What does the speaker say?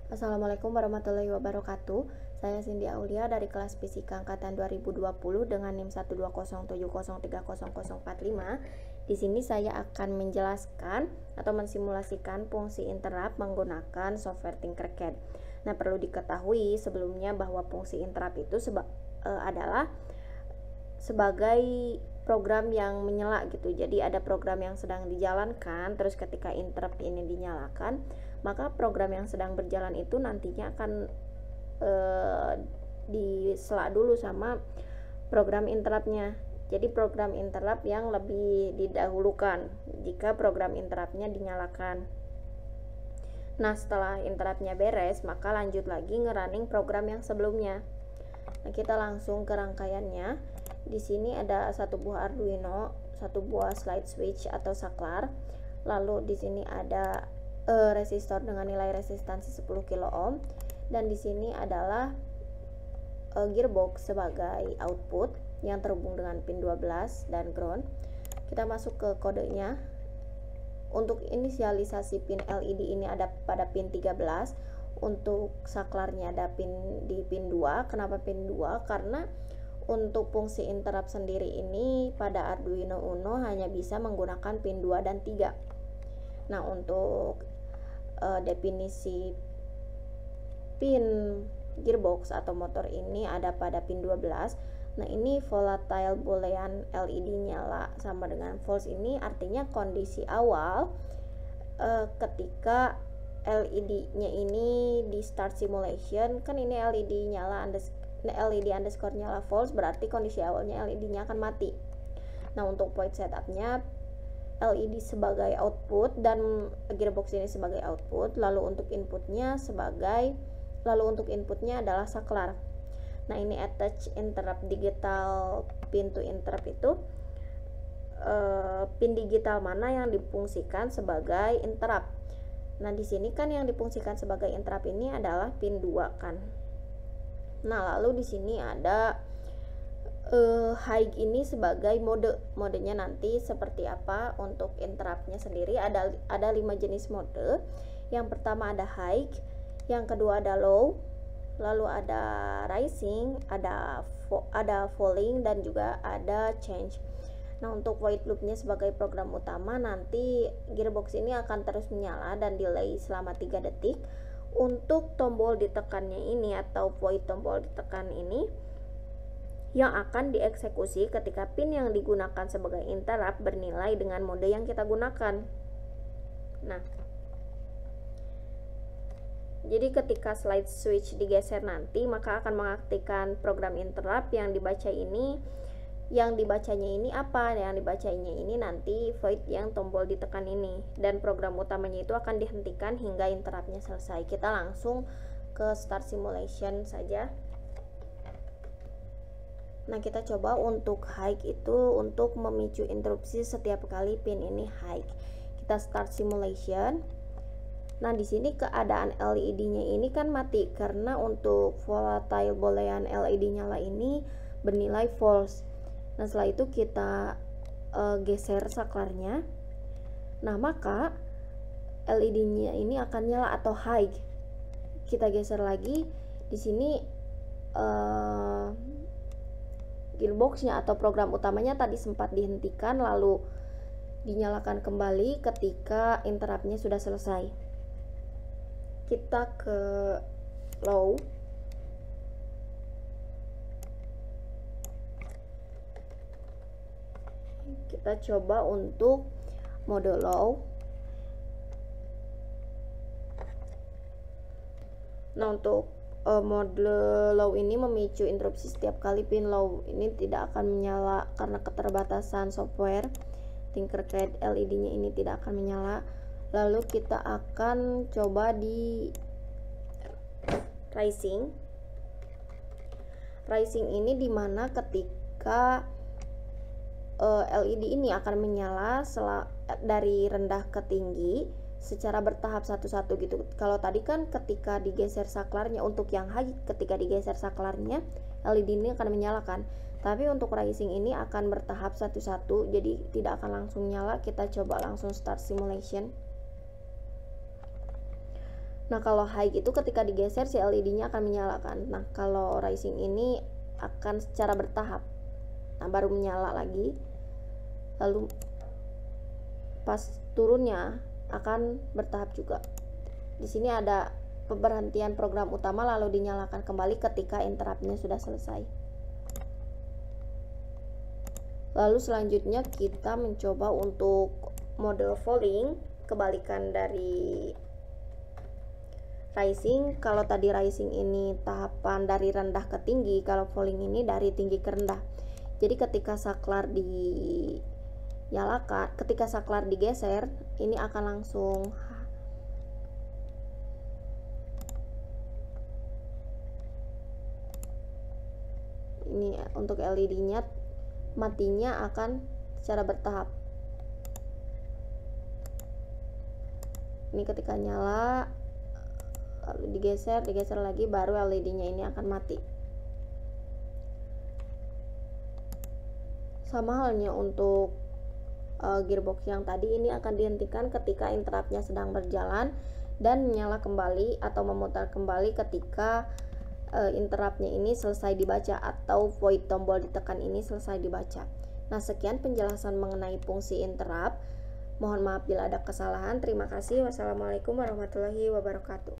Assalamualaikum warahmatullahi wabarakatuh. Saya Cindy Aulia dari kelas Fisika Angkatan 2020 dengan NIM 12070303045. Di sini saya akan menjelaskan atau mensimulasikan fungsi interrupt menggunakan software Tinkercad. Nah, perlu diketahui sebelumnya bahwa fungsi interrupt itu adalah sebagai program yang menyala gitu. Jadi ada program yang sedang dijalankan, terus ketika interrupt ini dinyalakan, maka program yang sedang berjalan itu nantinya akan disela dulu sama program interruptnya. Jadi program interrupt yang lebih didahulukan jika program interruptnya dinyalakan. Nah, setelah interruptnya beres, maka lanjut lagi ngerunning program yang sebelumnya. Nah, kita langsung ke rangkaiannya. Di sini ada satu buah Arduino, satu buah slide switch atau saklar. Lalu di sini ada resistor dengan nilai resistansi 10 kilo ohm, dan di sini adalah gearbox sebagai output yang terhubung dengan pin 12 dan ground. Kita masuk ke kodenya. Untuk inisialisasi pin LED ini ada pada pin 13. Untuk saklarnya ada di pin 2. Kenapa pin 2? Karena untuk fungsi interrupt sendiri ini pada Arduino Uno hanya bisa menggunakan pin 2 dan 3. Nah, untuk definisi pin gearbox atau motor ini ada pada pin 12. Nah, ini volatile boolean LED nyala sama dengan false. Ini artinya kondisi awal ketika LED-nya ini di start simulation, kan ini LED nyala LED underscore nyala false, berarti kondisi awalnya LED-nya akan mati. Nah, untuk point setupnya LED sebagai output dan gearbox ini sebagai output, lalu untuk inputnya adalah saklar. Nah, ini attach interrupt digital pin to interrupt itu pin digital mana yang difungsikan sebagai interrupt. Nah, di sini kan yang difungsikan sebagai interrupt ini adalah pin 2 kan. Nah, lalu di sini ada high ini sebagai modenya nanti seperti apa. Untuk interruptnya sendiri ada 5 jenis mode. Yang pertama ada high, yang kedua ada low, lalu ada rising, ada falling, dan juga ada change. Nah, untuk void loopnya sebagai program utama, nanti gearbox ini akan terus menyala dan delay selama 3 detik. Untuk tombol ditekannya ini atau void tombol ditekan ini yang akan dieksekusi ketika pin yang digunakan sebagai interrupt bernilai dengan mode yang kita gunakan. Nah, jadi ketika slide switch digeser nanti, maka akan mengaktifkan program interrupt yang dibacanya ini apa? Yang dibacanya ini nanti void yang tombol ditekan ini, dan program utamanya itu akan dihentikan hingga interruptnya selesai. Kita langsung ke start simulation saja. Nah, kita coba untuk high itu untuk memicu interupsi setiap kali pin ini high. Kita start simulation. Nah, di sini keadaan LED-nya ini kan mati karena untuk volatile boolean LED nyala ini bernilai false. Nah, setelah itu kita geser saklarnya. Nah, maka LED-nya ini akan nyala atau high. Kita geser lagi. Di sini gearboxnya atau program utamanya tadi sempat dihentikan lalu dinyalakan kembali ketika interruptnya sudah selesai. Kita ke low. Kita coba untuk mode low. Nah, untuk mode low ini memicu interupsi setiap kali pin low ini tidak akan menyala karena keterbatasan software Tinkercad. LED-nya ini tidak akan menyala. Lalu kita akan coba di rising. Rising ini dimana ketika LED ini akan menyala dari rendah ke tinggi secara bertahap satu-satu gitu. Kalau tadi kan ketika digeser saklarnya, untuk yang high ketika digeser saklarnya LED ini akan menyalakan. Tapi untuk rising ini akan bertahap satu-satu, jadi tidak akan langsung nyala. Kita coba langsung start simulation. Nah, kalau high itu ketika digeser si LED-nya akan menyalakan. Nah, kalau rising ini akan secara bertahap. Nah, baru menyala lagi. Lalu pas turunnya akan bertahap juga. Di sini ada pemberhentian program utama lalu dinyalakan kembali ketika interruptnya sudah selesai. Lalu selanjutnya kita mencoba untuk mode falling, kebalikan dari rising. Kalau tadi rising ini tahapan dari rendah ke tinggi, kalau falling ini dari tinggi ke rendah. Jadi ketika saklar dinyalakan, ketika saklar digeser, ini akan langsung ini untuk LED-nya matinya akan secara bertahap. Ini ketika nyala lalu digeser lagi, baru LED-nya ini akan mati. Sama halnya untuk gearbox yang tadi, ini akan dihentikan ketika interruptnya sedang berjalan dan menyala kembali atau memutar kembali ketika interruptnya ini selesai dibaca atau void tombol ditekan ini selesai dibaca. Nah, sekian penjelasan mengenai fungsi interrupt. Mohon maaf bila ada kesalahan. Terima kasih. Wassalamualaikum warahmatullahi wabarakatuh.